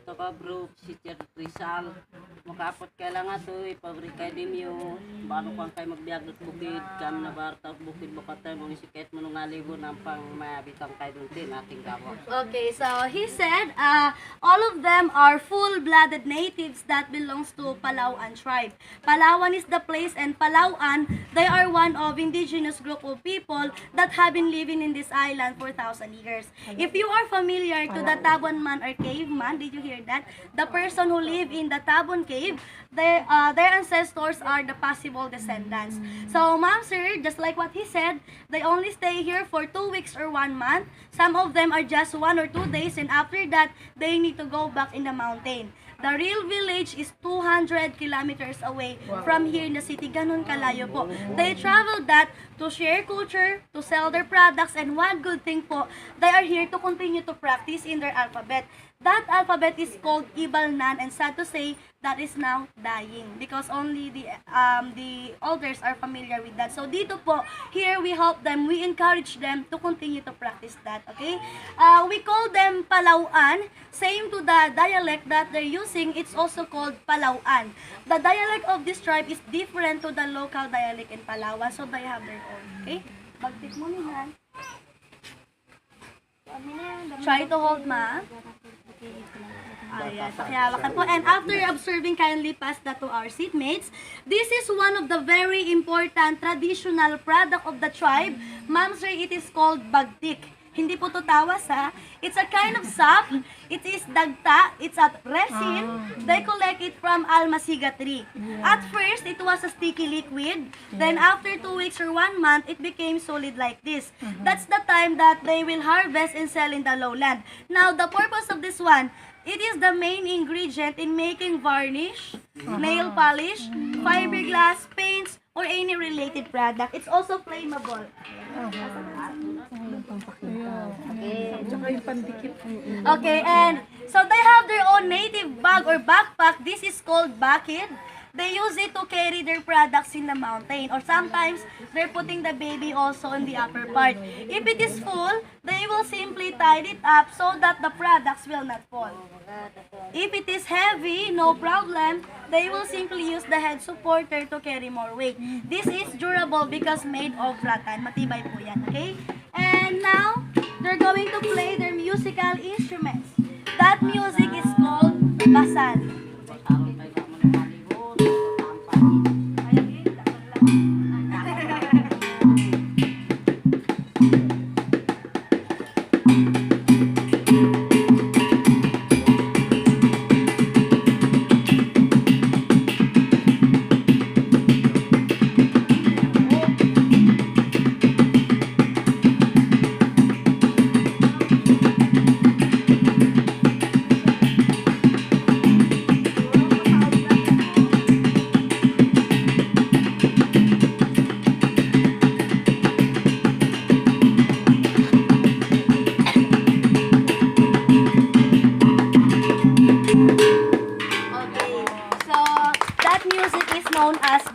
to ka bro, si Cher Rizal. Makapot ka lang ato, ipabrikay din yung bago kang kayo magbiag at bukid, kam na barta at bukid bakatay, mga siket mo nung alibo ng pang mabitang kayo dun din ating gawa. Okay, so he said, all of them are full-blooded natives that belongs to Palawan tribe. Palawan is the place, and Palawan, they are one of indigenous group of people that have been living in this island for 1,000 years. If you are familiar to the Tabon man or caveman, did you hear that? The person who live in the Tabon cave, their ancestors are the possible descendants. So, ma'am, sir, just like what he said, they only stay here for 2 weeks or 1 month. Some of them are just 1 or 2 days, and after that, they need to go back in the mountain. The real village is 200 kilometers away from here in the city. Ganun kalayo po. They travel that to share culture, to sell their products, and one good thing po, they are here to continue to practice in their alphabet. That alphabet is called Ibalnan, and sad to say, that is now dying because only the elders are familiar with that. So dito po, here we help them, we encourage them to continue to practice that, okay? We call them Palawan, same to the dialect that they're using, it's also called Palawan. The dialect of this tribe is different to the local dialect in Palawan, so they have their own, okay? Bagtik mo nila. Try to hold, ma. Ayan, pakihawakan po. And after observing, kindly pass that to our seatmates. This is one of the very important traditional product of the tribe. Ma'am, sir, it is called bagtik. Hindi po to tawas, ha? It's a kind of sap. It is dagta. It's a resin. They collect it from almasiga tree. At first, it was a sticky liquid. Then after 2 weeks or 1 month, it became solid like this. That's the time that they will harvest and sell in the lowland. Now, the purpose of this one, it is the main ingredient in making varnish, nail polish, fiberglass, paints, or any related product. It's also flammable. Okay, and so they have their own native bag or backpack. This is called bakid. They use it to carry their products in the mountain, or sometimes they're putting the baby also in the upper part. If it is full, they will simply tie it up so that the products will not fall. If it is heavy, no problem, they will simply use the head supporter to carry more weight. This is durable because made of rattan. Matibay po yan, okay? And now, they're going to play their musical instruments. That music is called basal.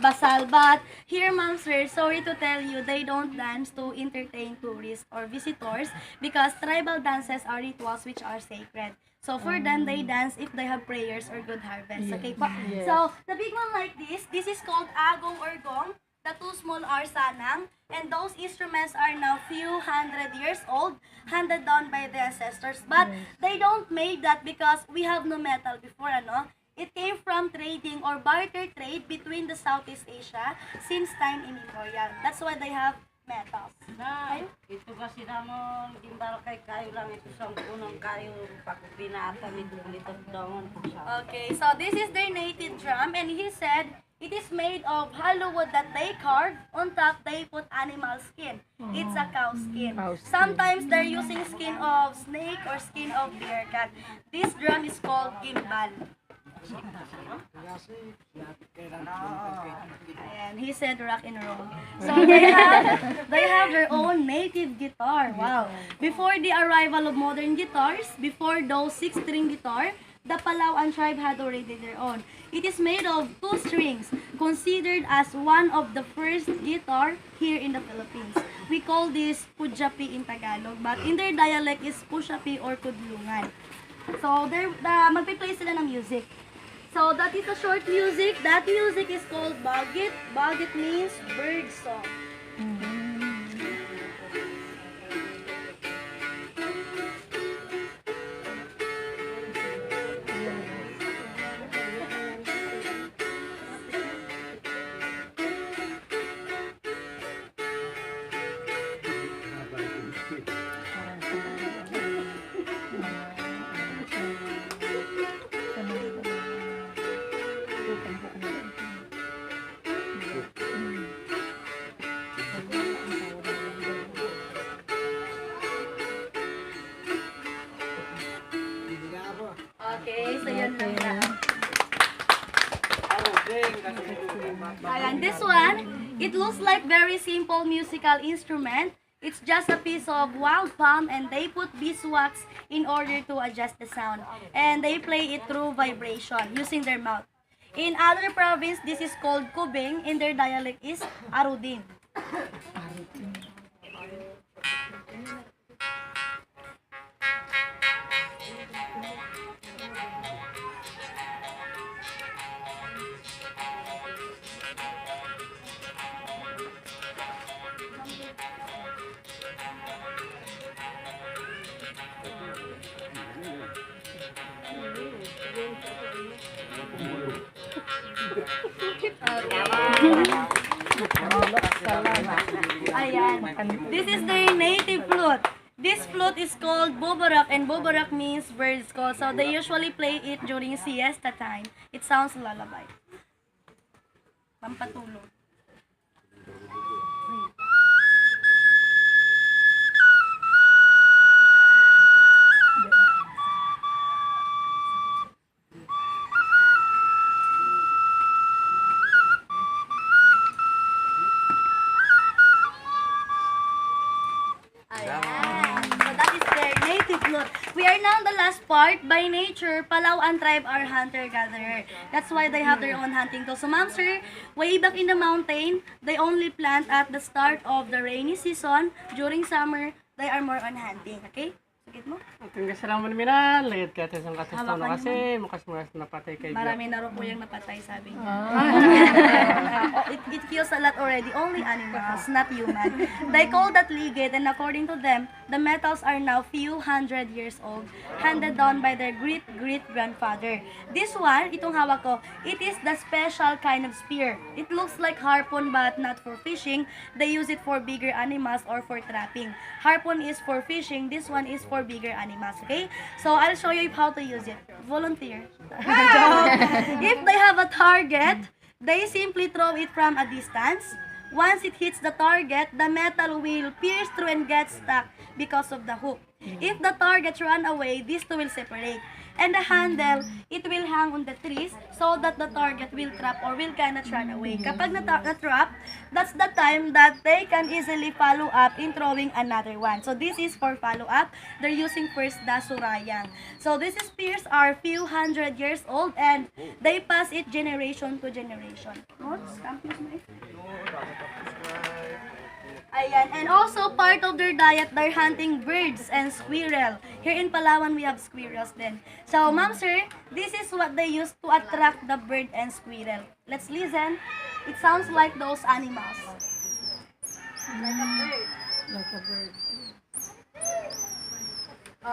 Basal, but here, ma'am, sir, sorry to tell you, they don't dance to entertain tourists or visitors because tribal dances are rituals which are sacred. So for them, they dance if they have prayers or good harvest. Okay po? Yes. So the big one like this is called agong or gong. The two small are sanang, and those instruments are now few hundred years old, handed down by the ancestors. But they don't make that because we have no metal before, ano? It came from trading or barter trade between the Southeast Asia since time immemorial. That's why they have metals. Na, ito kasi namon, gimbal kay kayo lang ito sa unang kayo pag binata nito daw. Okay, so this is their native drum, and he said it is made of hollow wood that they carve. On top, they put animal skin. It's a cow skin. Sometimes they're using skin of snake or skin of bear cat. This drum is called gimbal. And he said rock and roll. So they have their own native guitar. Wow. Before the arrival of modern guitars, before those 6-string guitar, the Palawan tribe had already their own. It is made of 2 strings, considered as one of the first guitar here in the Philippines. We call this Pujapi in Tagalog, but in their dialect is Pushapi or Kudlungan. So, magpi-play sila ng music. So, that is a short music. That music is called Bagit. Bagit means bird song. Okay, so yun lang na. Ayan, this one, it looks like very simple musical instrument. It's just a piece of wild palm and they put beeswax in order to adjust the sound. And they play it through vibration using their mouth. In other province, this is called kubing. In their dialect is arudin. Ayan. This is their native flute. This flute is called bubarak and bubarak means bird's call. So they usually play it during siesta time. It sounds lullaby. Pampatulog. We are now the last part. By nature, Palawan tribe are hunter-gatherer. That's why they have their own hunting tools. So, ma'am, sir, way back in the mountain, they only plant at the start of the rainy season. During summer, they are more on hunting. Okay? Sakit mo? Ang kasalaman namin na, layat ka sa katas na kasi, mukas napatay kayo. Marami na rin po yung napatay, sabi niya. It kills a lot already. Only animals, not human. They call that ligate, and according to them, the metals are now few hundred years old, handed down by their great-great-grandfather. This one, itong hawak ko, it is the special kind of spear. It looks like harpoon but not for fishing. They use it for bigger animals or for trapping. Harpoon is for fishing. This one is for bigger animals, okay? So, I'll show you how to use it. Volunteer. If they have a target, they simply throw it from a distance. Once it hits the target, the metal will pierce through and get stuck because of the hook. If the target run away, these two will separate. And the handle, it will hang on the trees so that the target will trap or will cannot run away. Kapag na-trap, that's the time that they can easily follow up in throwing another one. So this is for follow up. They're using first the surayang. So these spears are few hundred years old and they pass it generation to generation. Notes? Campus mo eh? Ayan. And also, part of their diet, they're hunting birds and squirrel. Here in Palawan, we have squirrels then. So, ma'am, sir, this is what they use to attract the bird and squirrel. Let's listen. It sounds like those animals. Like a bird. Like a bird.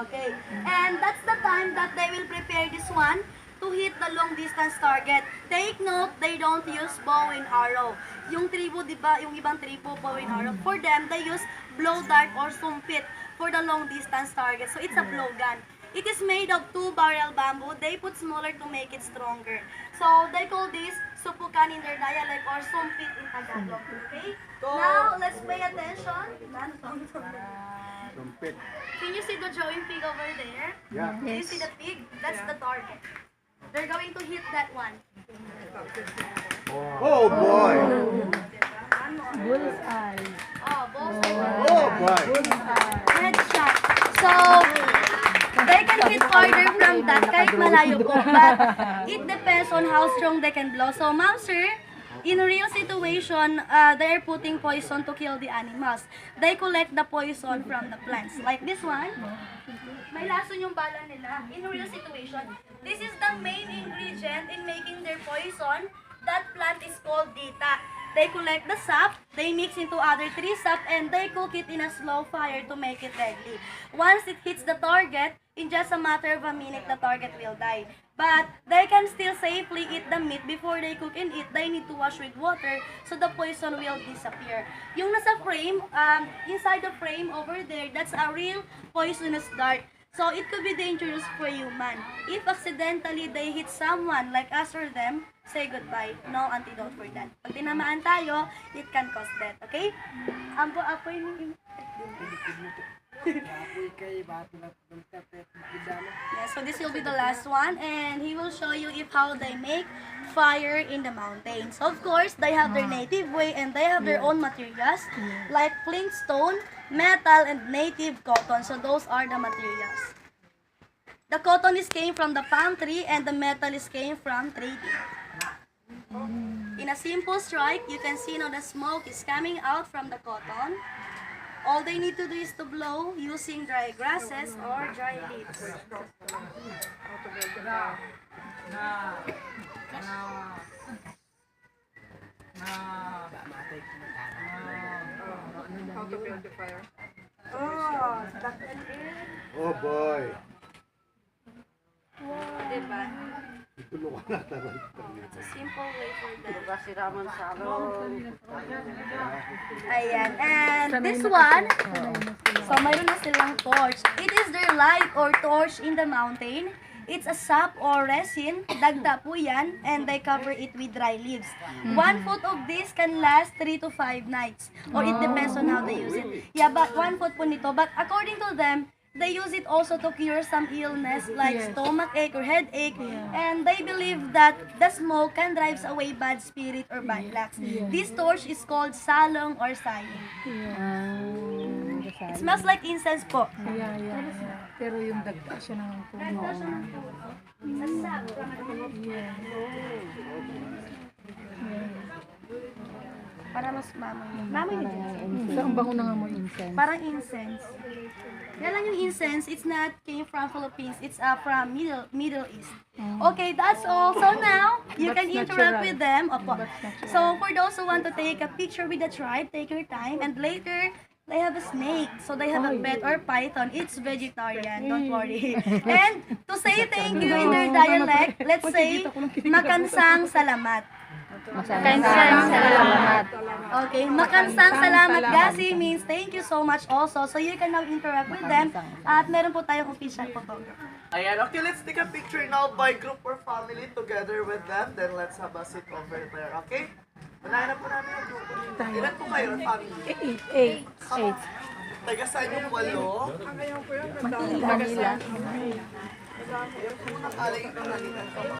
Okay. And that's the time that they will prepare this one to hit the long distance target. Take note, they don't use bow and arrow. Yung tribo, di ba, yung ibang tribo, bow and arrow. For them, they use blow dart or sumpit for the long distance target. So it's a blow gun. It is made of 2-barrel bamboo. They put smaller to make it stronger. So they call this supukan in their dialect or sumpit in Tagalog. Okay? Now, let's pay attention. Can you see the drawing pig over there? Yeah. Can you see the pig? That's the target. They're going to hit that one. Oh boy! Bullseye. Oh, bullseye. Oh boy! Headshot. So, they can hit farther from that kahit malayo po. But it depends on how strong they can blow. So, ma'am, sir, in a real situation, they are putting poison to kill the animals. They collect the poison from the plants. Like this one. may lason yung bala nila in real situation. This is the main ingredient in making their poison. That plant is called dita. They collect the sap, they mix into other tree sap, and they cook it in a slow fire to make it deadly. Once it hits the target, in just a matter of a minute, the target will die. But they can still safely eat the meat. Before they cook and eat, they need to wash with water so the poison will disappear. Yung nasa frame, inside the frame over there, that's a real poisonous dart. So it could be dangerous for human. If accidentally they hit someone like us or them, say goodbye. No antidote for that. Pag tinamaan tayo, it can cause death. Okay? Apoy ni Yeah, so this will be the last one, and he will show you if how they make fire in the mountains. Of course, they have their native way and they have their own materials like flintstone, metal, and native cotton. So those are the materials. The cotton is came from the palm tree and the metal is came from trading. In a simple strike, you can see now the smoke is coming out from the cotton. All they need to do is to blow using dry grasses or dry leaves. How to build the fire? Oh, stuck in it. Oh boy. Diba? Tulungan natin. It's a simple way for them. Kasi raman salon. Ayan. And this one, so mayroon na silang torch. It is their light or torch in the mountain. It's a sap or resin. Dagda po yan. And they cover it with dry leaves. 1 foot of this can last 3 to 5 nights. Or it depends on how they use it. Yeah, but 1 foot po nito. But according to them, they use it also to cure some illness like stomach ache or headache. And they believe that the smoke can drive away bad spirit or bad lucks. This torch is called salong or saying. It smells like incense po. Yeah. Pero yung dagda siya ng puno. Sa sap. Para mas mamoy niyo. Sa ang bango na nga mo incense. Parang incense. Yan lang yung incense. It's not came from Philippines. It's from Middle East. Okay, that's all. So now, you can interact with them. Opo. So for those who want to take a picture with the tribe, take your time. And later, they have a snake. So they have a pet or python. It's vegetarian. Don't worry. And to say thank you in their dialect, let's say, makansang salamat. Makansang salamat. Okay, makansang salamat Gasi means thank you so much also. So you can now interact with them. At meron po tayong official photographer. Ayan, okay, let's take a picture now by group or family together with them. Then let's have a sit over there, okay? Unahin na po namin yung grupo nito. Ilan po kayo, family? 8. Taga saan yung 8? Manila. Yung mga kaling